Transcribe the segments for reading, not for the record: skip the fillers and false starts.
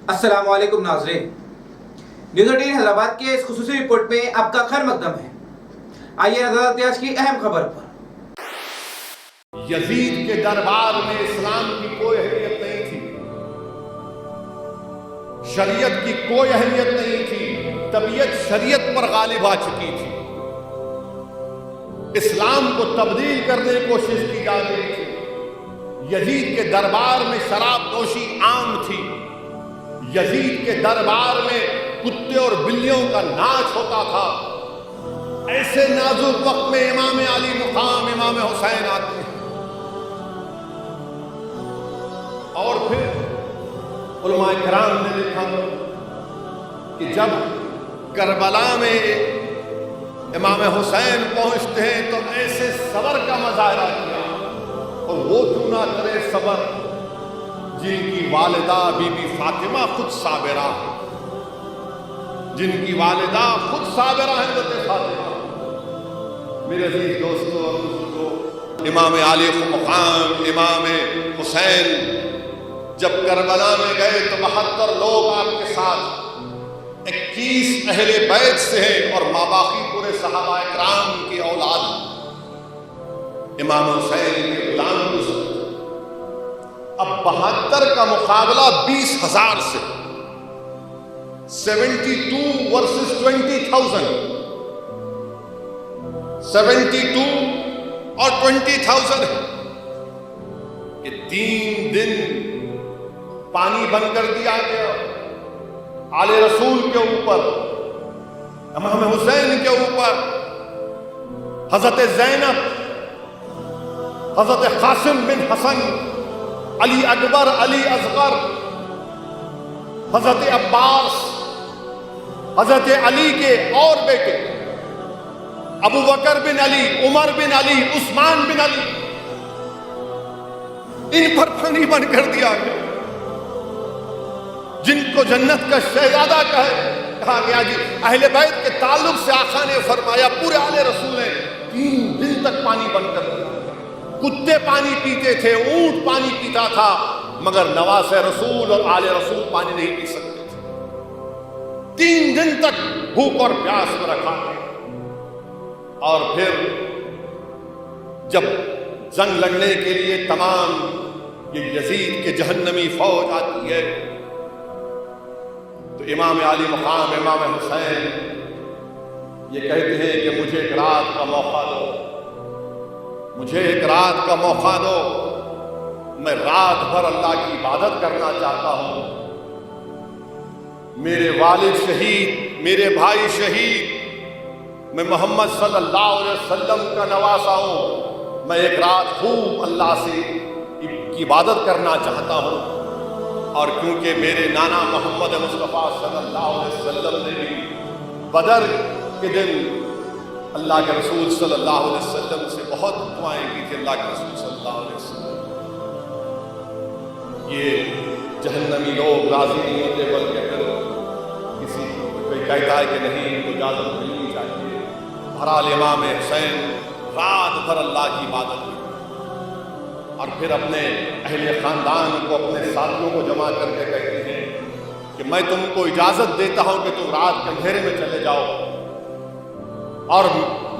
السلام علیکم ناظرین، نیوز 18 حیدرآباد کے اس خصوصی رپورٹ میں آپ کا خیر مقدم ہے۔ آئیے نظر ڈالتے ہیں آج کی اہم خبر پر۔ یزید کے دربار میں اسلام کی کوئی اہمیت نہیں تھی، شریعت کی کوئی اہمیت نہیں تھی، طبیعت شریعت پر غالب آ چکی تھی، اسلام کو تبدیل کرنے کی کوشش کی جا رہی تھی۔ یزید کے دربار میں شراب نوشی عام تھی، یزید کے دربار میں کتے اور بلیوں کا ناچ ہوتا تھا۔ ایسے نازک وقت میں امام علی مقام امام حسین آتے ہیں، اور پھر علماء کرام نے لکھا کہ جب کربلا میں امام حسین پہنچتے ہیں تو ایسے صبر کا مظاہرہ کیا، اور وہ کیوں نہ کرے صبر جن کی والدہ بی بی فاطمہ خود صابرہ ہے، جن کی والدہ خود صابرہ ہیں حضرت فاطمہ۔ میرے عزیز دوستو اور بزرگو، امام علی مقام امام حسین جب کربلا میں گئے تو 72 لوگ آپ کے ساتھ، 21 اہل بیت سے ہیں اور ماباقی پورے صحابہ کرام کی اولاد امام حسین کے غلام گزرے۔ اب 72 کا مقابلہ 20,000 سے، 72 ورسز 20,000، 72 اور 20,000 کہ 3 دن پانی بند کر دیا گیا آل رسول کے اوپر، امام حسین کے اوپر، حضرت زینب، حضرت قاسم بن حسن، علی اکبر، علی اصغر، حضرت عباس، حضرت علی کے اور بیٹے ابو بکر بن علی، عمر بن علی، عثمان بن علی، ان پر پانی بند کر دیا گیا۔ جن کو جنت کا شہزادہ کہا گیا، جی اہل بیت کے تعلق سے آقا نے فرمایا پورے آل رسول نے 3 دن تک پانی بند کر دیا۔ کتے پانی پیتے تھے، اونٹ پانی پیتا تھا، مگر نواز رسول اور آل رسول پانی نہیں پی سکتے تھے۔ 3 دن تک بھوک اور پیاس میں رکھا گیا۔ اور پھر جب جنگ لڑنے کے لیے تمام یہ یزید کے جہنمی فوج آتی ہے تو امام علی مقام امام حسین یہ کہتے ہیں کہ مجھے ایک رات کا موقع دو، مجھے ایک رات کا موقع دو، میں رات بھر اللہ کی عبادت کرنا چاہتا ہوں۔ میرے والد شہید، میرے بھائی شہید، میں محمد صلی اللہ علیہ وسلم کا نواسا ہوں، میں ایک رات خوب اللہ سے کی عبادت کرنا چاہتا ہوں۔ اور کیونکہ میرے نانا محمد مصطفیٰ صلی اللہ علیہ وسلم نے بھی بدر کے دن اللہ کے رسول صلی اللہ علیہ وسلم سے بہت دعائیں کی تھی، اللہ کے رسول صلی اللہ علیہ وسلم یہ جہنمی لوگ راضی نہیں ہوتے، بلکہ اگر کسی کوئی کہتا ہے کہ نہیں تو اجازت ملنی چاہیے۔ بہرحال امام حسین رات بھر اللہ کی عبادت کی، اور پھر اپنے اہل خاندان کو، اپنے ساتھیوں کو جمع کر کے کہتے ہیں کہ میں تم کو اجازت دیتا ہوں کہ تم رات کے اندھیرے میں چلے جاؤ، اور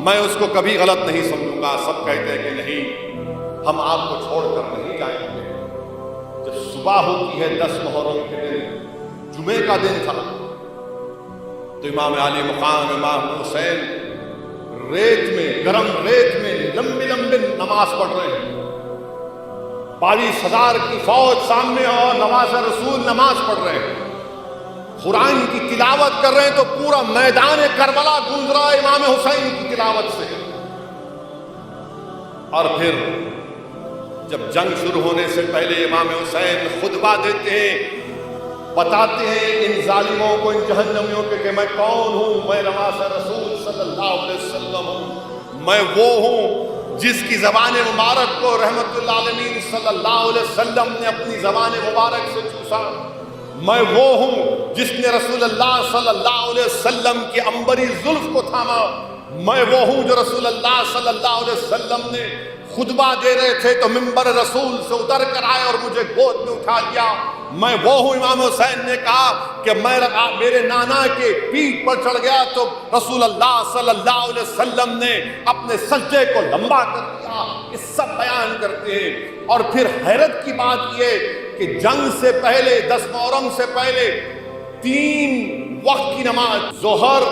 میں اس کو کبھی غلط نہیں سمجھوں گا۔ سب کہتے ہیں کہ نہیں، ہم آپ کو چھوڑ کر نہیں جائیں گے۔ جب صبح ہوتی ہے 10 محرم کے دن، جمعے کا دن تھا، تو امام علی مقام امام حسین ریت میں، گرم ریت میں لمبی لمبی نماز پڑھ رہے ہیں۔ 22,000 کی فوج سامنے اور نواز رسول نماز پڑھ رہے ہیں، قرآن کی تلاوت کر رہے ہیں، تو پورا میدان کربلا گونج رہا ہے امام حسین کی تلاوت سے۔ اور پھر جب جنگ شروع ہونے سے پہلے امام حسین خطبہ دیتے ہیں، بتاتے ہیں ان ظالموں کو، ان جہنمیوں کے کہ میں کون ہوں، میں نواز رسول صلی اللہ علیہ وسلم ہوں، میں وہ ہوں جس کی زبان مبارک کو رحمت اللہ عالمین صلی اللہ علیہ وسلم نے اپنی زبان مبارک سے چوسا، میں وہ ہوں جس نے رسول اللہ صلی اللہ علیہ وسلم کی عنبری زلف کو تھاما، میں وہ ہوں جو رسول اللہ صلی اللہ علیہ وسلم نے خطبہ دے رہے تھے تو منبر رسول سے اتر کر آئے اور مجھے گود میں اٹھا لیا، میں وہ ہوں۔ امام حسین نے کہا کہ میں میرے نانا کے پیٹھ پر چڑھ گیا تو رسول اللہ صلی اللہ علیہ وسلم نے اپنے سجدے کو لمبا کر دیا۔ یہ سب بیان کرتے ہیں۔ اور پھر حیرت کی بات یہ کہ جنگ سے پہلے 10 محرم سے پہلے 3 وقت کی نماز ظہر،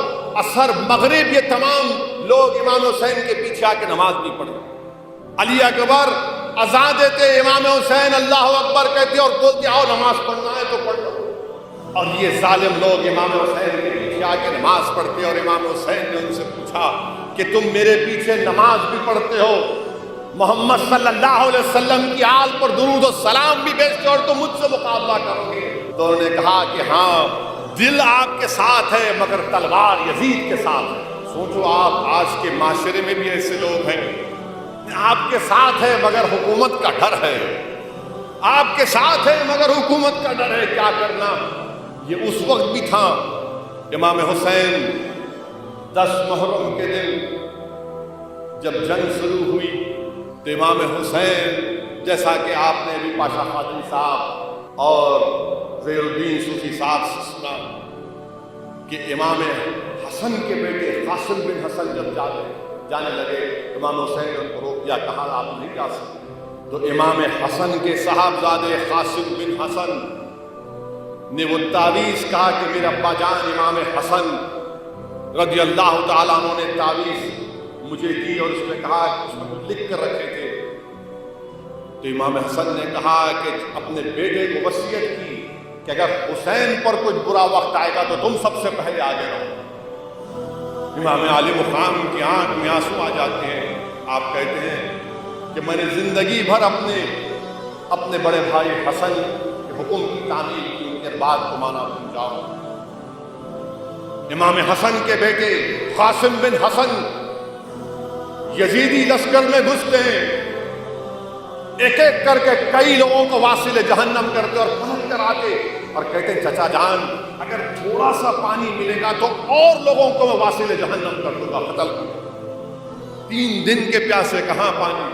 عصر، مغرب، یہ تمام لوگ امام حسین کے پیچھے آ کے نماز نہیں پڑھتے۔ علی اکبر اذان دیتے، امام حسین اللہ اکبر کہتے اور بولتے آؤ نماز پڑھنا ہے تو پڑھ لو۔ اور یہ ظالم لوگ امام حسین کے پیچھے آ کے نماز پڑھتے، اور امام حسین نے ان سے پوچھا کہ تم میرے پیچھے نماز بھی پڑھتے ہو، محمد صلی اللہ علیہ وسلم کی آل پر درود و سلام بھی بھیجتے اور تم مجھ سے مقابلہ کرو گے؟ تو انہوں نے کہا کہ ہاں، دل آپ کے ساتھ ہے مگر تلوار یزید کے ساتھ ہے۔ سوچو آپ، آج کے معاشرے میں بھی ایسے لوگ ہیں، آپ کے ساتھ ہے مگر حکومت کا ڈر ہے، آپ کے ساتھ ہے مگر حکومت کا ڈر ہے، کیا کرنا؟ یہ اس وقت بھی تھا۔ امام حسین 10 محرم کے دن جب جنگ شروع ہوئی تو امام حسین، جیسا کہ آپ نے بھی پاشا قادری صاحب اور زیر الدین صوفی صاحب سے سنا کہ امام حسن کے بیٹے قاسم بن حسن جب جانے لگے، امام حسین نے ان کو روک دیا، کہا آپ نہیں جا سکتے۔ تو امام حسن کے صاحبزادے قاسم بن حسن نے وہ تعویذ کہا کہ میرا ابا جان امام حسن رضی اللہ تعالیٰ عنہ نے تعویذ مجھے دی اور اس میں کہا کہ اس میں کچھ لکھ کر رکھے تھے۔ تو امام حسن نے کہا کہ اپنے بیٹے کو وصیت کی کہ اگر حسین پر کچھ برا وقت آئے گا تو تم سب سے پہلے آگے رہو۔ امام علی مقام کی آنکھ میں آنسو آ جاتے ہیں۔ آپ کہتے ہیں کہ میں نے زندگی بھر اپنے بڑے بھائی حسن کے حکم کی تعمیل کی، ان کے بعد کو مانا بن جاؤ۔ امام حسن کے بیٹے قاسم بن حسن یزیدی لشکر میں گھستے ہیں، ایک ایک کر کے کئی لوگوں کو واصل جہنم کرتے اور پلٹ کر آتے اور کہتے ہیں چچا جان اگر تھوڑا سا پانی ملے گا تو اور لوگوں کو میں واصل جہنم کر دوں گا، قتل کر دوں گا۔ 3 دن کے پیاسے کہاں پانی؟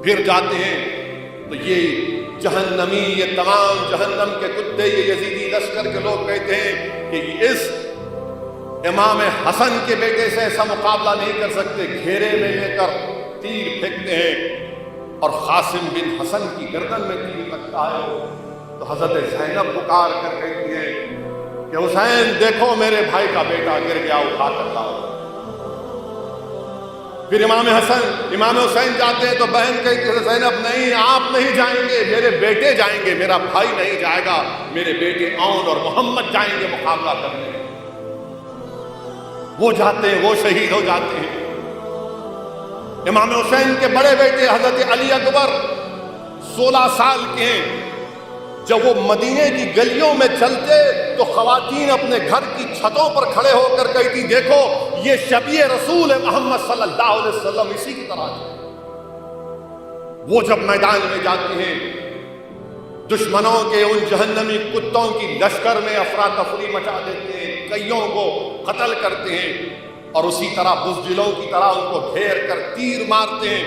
پھر جاتے ہیں تو یہ جہنمی، یہ تمام جہنم کے کتے، یہ یزیدی لشکر کے لوگ کہتے ہیں کہ اس امام حسن کے بیٹے سے ایسا مقابلہ نہیں کر سکتے، گھیرے میں لے کر تیر پھینکتے ہیں اور قاسم بن حسن کی گردن میں تیر لگتا ہے تو حضرت زینب پکار کر کہتی ہے کہ حسین دیکھو میرے بھائی کا بیٹا گر گیا، اٹھا کر لاؤ۔ پھر امام حسین جاتے ہیں تو بہن کہتی ہے زینب نہیں، آپ نہیں جائیں گے، میرے بیٹے جائیں گے، میرا بھائی نہیں جائے گا، میرے بیٹے عون اور محمد جائیں گے مقابلہ کرنے۔ وہ جاتے ہیں، وہ شہید ہو جاتے ہیں۔ امام حسین کے بڑے بیٹے حضرت علی اکبر 16 سال کے ہیں۔ جب وہ مدینے کی گلیوں میں چلتے تو خواتین اپنے گھر کی چھتوں پر کھڑے ہو کر کہتی دیکھو یہ شبیہ رسول محمد صلی اللہ علیہ وسلم اسی کی طرح ہے۔ وہ جب میدان میں جاتے ہیں دشمنوں کے ان جہنمی کتوں کی لشکر میں افراتفری مچا دیتے ہیں، کئیوں کو قتل کرتے ہیں اور اسی طرح بزدلوں کی طرح ان کو گھیر کر تیر مارتے ہیں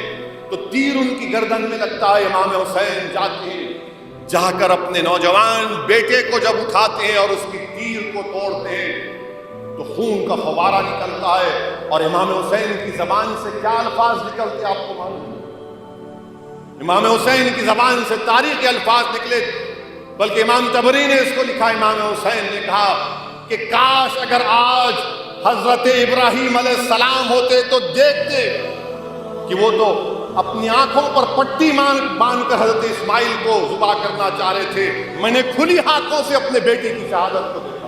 تو تیر ان کی گردن میں لگتا ہے۔ امام حسین جاتے ہیں، جا کر اپنے نوجوان بیٹے کو جب اٹھاتے ہیں اور اس کی تیر کو توڑتے ہیں تو خون کا فوارہ نکلتا ہے اور امام حسین کی زبان سے کیا الفاظ نکلتے آپ کو معلوم ہے؟ امام حسین کی زبان سے تاریخی الفاظ نکلے، بلکہ امام طبری نے اس کو لکھا، امام حسین نے کہا کہ کاش اگر آج حضرت ابراہیم علیہ السلام ہوتے تو دیکھتے کہ وہ تو اپنی آنکھوں پر پٹی باندھ کر حضرت اسماعیل کو ذبح کرنا چاہ رہے تھے، میں نے کھلی ہاتھوں سے اپنے بیٹے کی شہادت کو دیکھا۔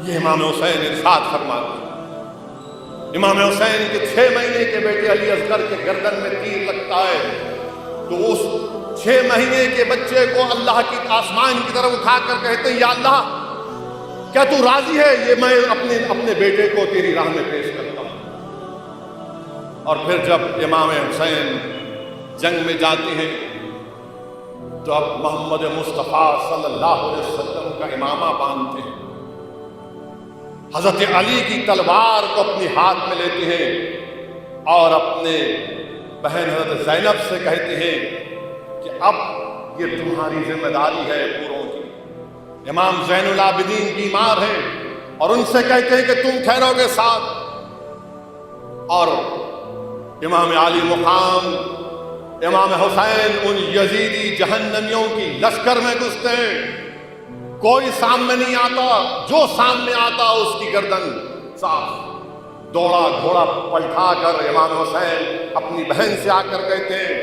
یہ امام حسین ارشاد فرماتے ہیں۔ امام حسین کے 6 مہینے کے بیٹے علی اصغر کے گردن میں تیر لگتا ہے تو اس 6 مہینے کے بچے کو اللہ کی آسمان کی طرف اٹھا کر کہتے ہیں یا اللہ کیا تو راضی ہے یہ میں اپنے بیٹے کو تیری راہ میں پیش کرتا ہوں۔ اور پھر جب امام حسین جنگ میں جاتے ہیں تو اب محمد مصطفیٰ صلی اللہ علیہ وسلم کا امامہ باندھتے ہیں، حضرت علی کی تلوار کو اپنی ہاتھ میں لیتے ہیں اور اپنے بہن حضرت زینب سے کہتے ہیں کہ اب یہ تمہاری ذمہ داری ہے پوروں کی امام زین العابدین بیمار ہیں اور ان سے کہتے ہیں کہ تم ٹھہرو گے ساتھ، اور امام علی مقام امام حسین ان یزیدی جہنمیوں کی لشکر میں گھستے ہیں، کوئی سامنے نہیں آتا، جو سامنے آتا اس کی گردن صاف۔ دوڑا گھوڑا پلٹا کر امام حسین اپنی بہن سے آ کر کہتے ہیں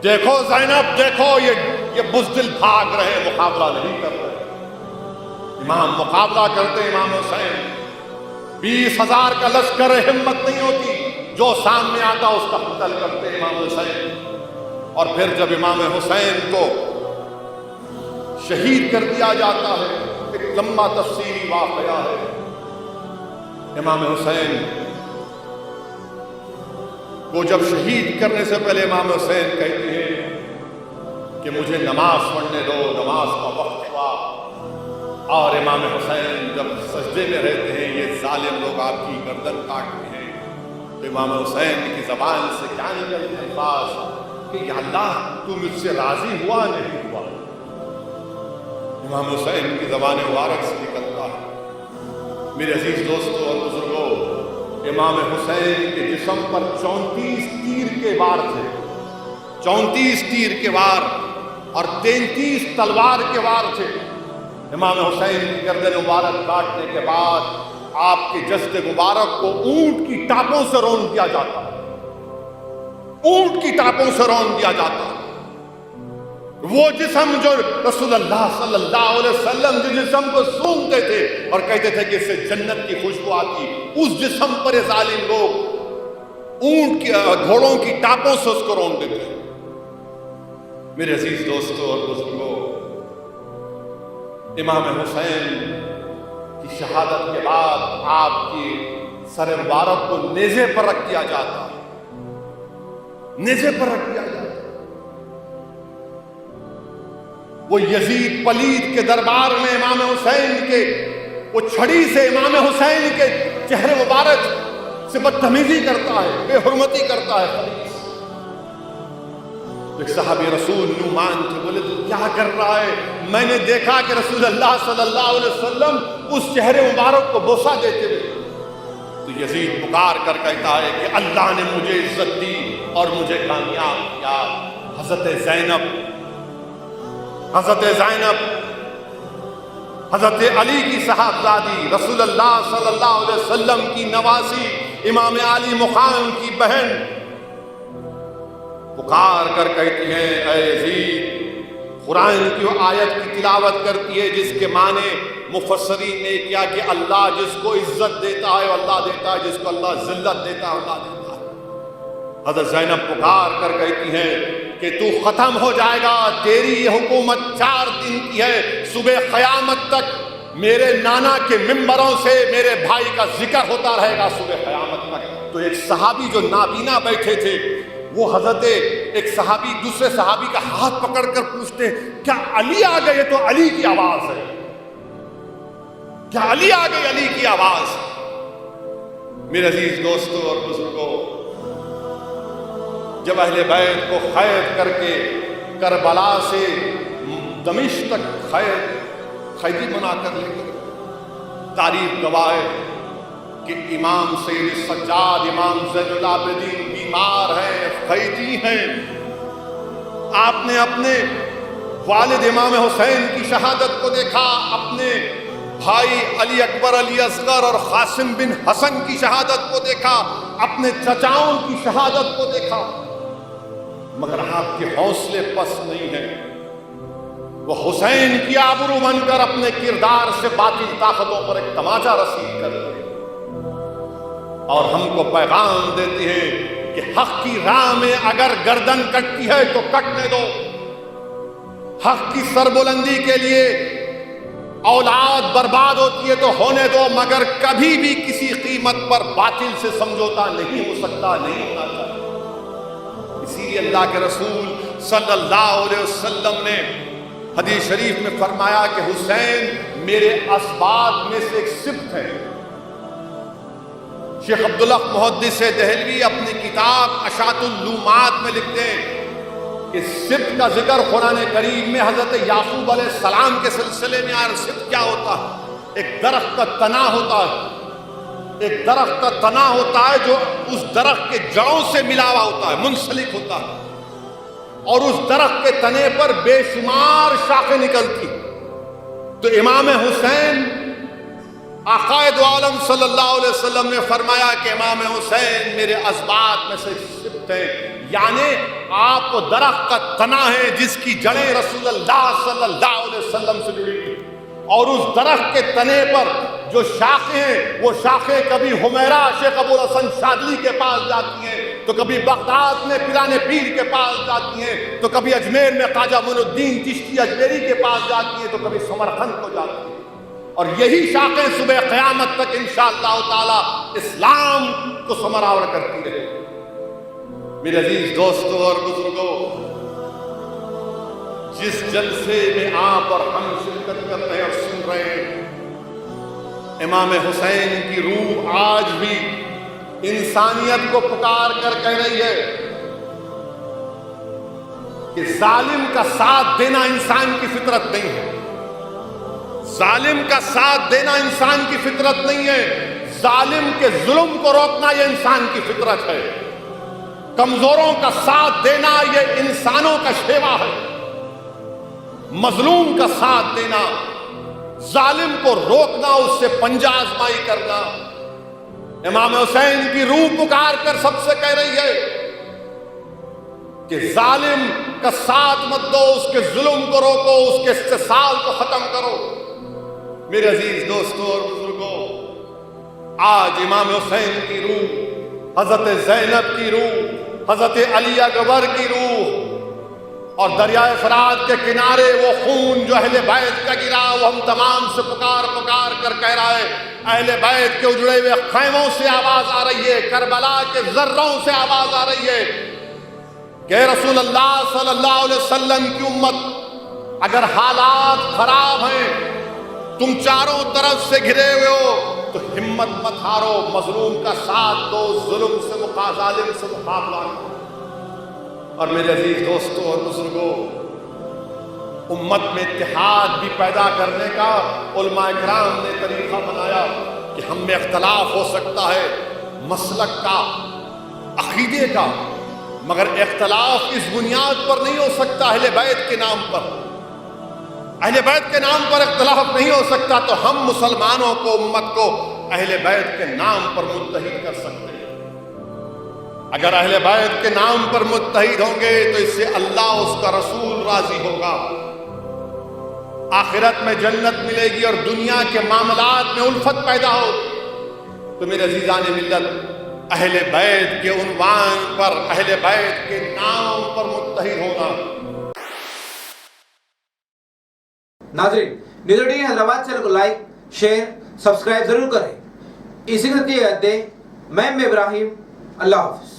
دیکھو زینب، دیکھو یہ بزدل بھاگ رہے، مقابلہ نہیں کر رہے۔ امام مقابلہ کرتے امام حسین، 20,000 کا لشکر، ہمت نہیں ہوتی، جو سامنے آتا اس کا قتل کرتے امام حسین۔ اور پھر جب امام حسین کو شہید کر دیا جاتا ہے، ایک لمبا تفصیلی واقعہ ہے۔ امام حسین کو جب شہید کرنے سے پہلے امام حسین کہتے ہیں کہ مجھے نماز پڑھنے دو، نماز کا وقت ہوا۔ اور امام حسین جب سجدے میں رہتے ہیں، یہ ظالم لوگ آپ کی گردن کاٹتے ہیں، تو امام حسین کی زبان سے کیا نکلتے الفاظ کہ یا اللہ تو مجھ سے راضی ہوا نہیں ہوا۔ امام حسین کی زبان مبارک سے نکلتا ہے۔ میرے عزیز دوستوں اور بزرگوں، امام حسین کے جسم پر 34 تیر کے وار تھے، 34 تیر کے وار اور 33 تلوار کے وار تھے۔ امام حسین کی گردن مبارک کاٹنے کے بعد آپ کے جسد مبارک کو اونٹ کی ٹاپوں سے رون دیا جاتا ہے، اونٹ کی ٹاپوں سے رون دیا جاتا ہے۔ وہ جسم جو رسول اللہ صلی اللہ علیہ وسلم جس جسم کو سونگتے تھے اور کہتے تھے کہ اس سے جنت کی خوشبو آتی، اس جسم پر یہ ظالم لوگ اونٹ کی گھوڑوں کی ٹاپوں سے اس کو رون دیتے ہیں۔ میرے عزیز دوستوں اور بزرگوں، امام حسین کی شہادت کے بعد آپ کی سر مبارک کو نیزے پر رکھ دیا جاتا ہے، نیزے پر رکھ دیا جاتا ہے۔ وہ یزید پلید کے دربار میں امام حسین کے وہ چھڑی سے امام حسین کے چہرے مبارک سے بدتمیزی کرتا ہے، بے حرمتی کرتا ہے۔ ایک صحابی رسول نعمان تھے، بولے تو کیا کر رہا ہے؟ میں نے دیکھا کہ رسول اللہ صلی اللہ علیہ وسلم اس چہرے مبارک کو بوسہ دیتے ہوئے۔ تو یزید پکار کر کہتا ہے کہ اللہ نے مجھے عزت دی اور مجھے کامیاب کیا۔ حضرت زینب حضرت علی کی صاحبزادی، رسول اللہ صلی اللہ علیہ وسلم کی نواسی، امام علی مقام کی بہن، پکار کر کہتی ہیں اے یزید، قرآن کی وہ آیت کی تلاوت کرتی ہے جس کے معنی مفسرین نے کیا کہ اللہ جس کو عزت دیتا ہے اللہ دیتا ہے، جس کو اللہ ذلت دیتا ہے اللہ دیتا ہے۔ حضرت زینب پکار کر کہتی ہیں کہ تو ختم ہو جائے گا، تیری یہ حکومت 4 دن کی ہے، صبح قیامت تک میرے نانا کے ممبروں سے میرے بھائی کا ذکر ہوتا رہے گا صبح قیامت تک۔ تو ایک صحابی جو نابینا بیٹھے تھے، وہ حضرت ایک صحابی دوسرے صحابی کا ہاتھ پکڑ کر پوچھتے کیا علی آ گئے؟ تو علی کی آواز ہے، کیا علی آ گئی؟ علی کی آواز۔ میرے عزیز دوستوں اور بزرگوں، جب اہل بیت کو قید کر کے کربلا سے دمشق تک قیدی بنا کر لے گئے، تاریخ گواہ ہے کہ امام سید سجاد، امام زین العابدین بیمار ہیں، قیدی ہیں۔ آپ نے اپنے والد امام حسین کی شہادت کو دیکھا، اپنے بھائی علی اکبر، علی اصغر اور قاسم بن حسن کی شہادت کو دیکھا، اپنے چچاؤں کی شہادت کو دیکھا، مگر آپ کے حوصلے پست نہیں ہیں۔ وہ حسین کی آبرو بن کر اپنے کردار سے باطل طاقتوں پر ایک تماچا رسید کر دے اور ہم کو پیغام دیتے ہیں کہ حق کی راہ میں اگر گردن کٹتی ہے تو کٹنے دو، حق کی سربلندی کے لیے اولاد برباد ہوتی ہے تو ہونے دو، مگر کبھی بھی کسی قیمت پر باطل سے سمجھوتا نہیں ہو سکتا، نہیں ہونا چاہیے۔ اسی لیے اللہ کے رسول صلی اللہ علیہ وسلم نے حدیث شریف میں فرمایا کہ حسین میرے اسباط میں سے ایک صفت ہے۔ شیخ عبداللہ محدث دہلوی اپنی کتاب اشاعت العلومات میں لکھتے ہیں کہ سبت کا ذکر قرآن کریم میں حضرت یعقوب علیہ السلام کے سلسلے میں آیا. سبت کیا ہوتا ہے؟ ایک درخت کا تنا ہوتا ہے، ایک درخت کا تنا ہوتا ہے جو اس درخت کے جڑوں سے ملا ہوا ہوتا ہے، منسلک ہوتا ہے، اور اس درخت کے تنے پر بے شمار شاخیں نکلتی. تو امام حسین آقائے دو عالم صلی اللہ علیہ وسلم نے فرمایا کہ امام حسین میرے اسباط میں سے سبت ہیں، یعنی آپ کو درخت کا تنا ہے جس کی جڑیں رسول اللہ صلی اللہ علیہ وسلم سے جڑی ہوئی، اور اس درخت کے تنے پر جو شاخیں ہیں وہ شاخیں کبھی حمیرہ شیخ ابو الحسن شاذلی کے پاس جاتی ہیں، تو کبھی بغداد میں پیران پیر کے پاس جاتی ہیں، تو کبھی اجمیر میں خواجہ معین الدین چشتی اجمیری کے پاس جاتی ہیں، تو کبھی سمرقند کو جاتی ہیں. اور یہی شاخیں صبح قیامت تک انشاءاللہ تعالی اسلام کو ثمرآور کرتی رہے. میرے عزیز دوستوں اور بزرگوں، جس جلسے میں آپ اور ہم شرکت کر رہے ہیں اور سن رہے ہیں، امام حسین کی روح آج بھی انسانیت کو پکار کر کہہ رہی ہے کہ ظالم کا ساتھ دینا انسان کی فطرت نہیں ہے. ظالم کا ساتھ دینا انسان کی فطرت نہیں ہے. ظالم کے ظلم کو روکنا یہ انسان کی فطرت ہے. کمزوروں کا ساتھ دینا یہ انسانوں کا شیوا ہے. مظلوم کا ساتھ دینا، ظالم کو روکنا، اس سے پنجہ آزمائی کرنا. امام حسین کی روح پکار کر سب سے کہہ رہی ہے کہ ظالم کا ساتھ مت دو، اس کے ظلم کو روکو، اس کے استحصال کو ختم کرو. میرے عزیز دوستوں اور بزرگوں، آج امام حسین کی روح، حضرت زینب کی روح، حضرت علی اکبر کی روح، اور دریائے فرات کے کنارے وہ خون جو اہل بیت کا گرا، وہ ہم تمام سے پکار پکار کر کہہ رہا ہے. اہل بیت کے اجڑے ہوئے خیموں سے آواز آ رہی ہے، کربلا کے ذروں سے آواز آ رہی ہے کہ رسول اللہ صلی اللہ علیہ وسلم کی امت، اگر حالات خراب ہیں، تم چاروں طرف سے گھرے ہوئے ہو، تو ہمت مت ہارو، مظلوم کا ساتھ دو، ظلم سے ظالم سے مقابلہ کرو. اور میرے عزیز دوستوں اور بزرگوں، امت میں اتحاد بھی پیدا کرنے کا علماء کرام نے طریقہ بنایا کہ ہم میں اختلاف ہو سکتا ہے مسلک کا، عقیدے کا، مگر اختلاف اس بنیاد پر نہیں ہو سکتا اہل بیت کے نام پر. اہل بیت کے نام پر اختلاف نہیں ہو سکتا، تو ہم مسلمانوں کو، امت کو اہل بیت کے نام پر متحد کر سکتے ہیں. اگر اہل بیت کے نام پر متحد ہوں گے تو اس سے اللہ، اس کا رسول راضی ہوگا، آخرت میں جنت ملے گی، اور دنیا کے معاملات میں الفت پیدا ہو. تو میرے عزیزان ملت، اہل بیت کے عنوان پر، اہل بیت کے نام پر متحد ہونا. ناظرین، نیوز 18 حیدرآباد چینل کو لائک، شیئر، سبسکرائب ضرور کریں. اسی کے ساتھ یہ یاد دیں، میں ابراہیم. اللہ حافظ.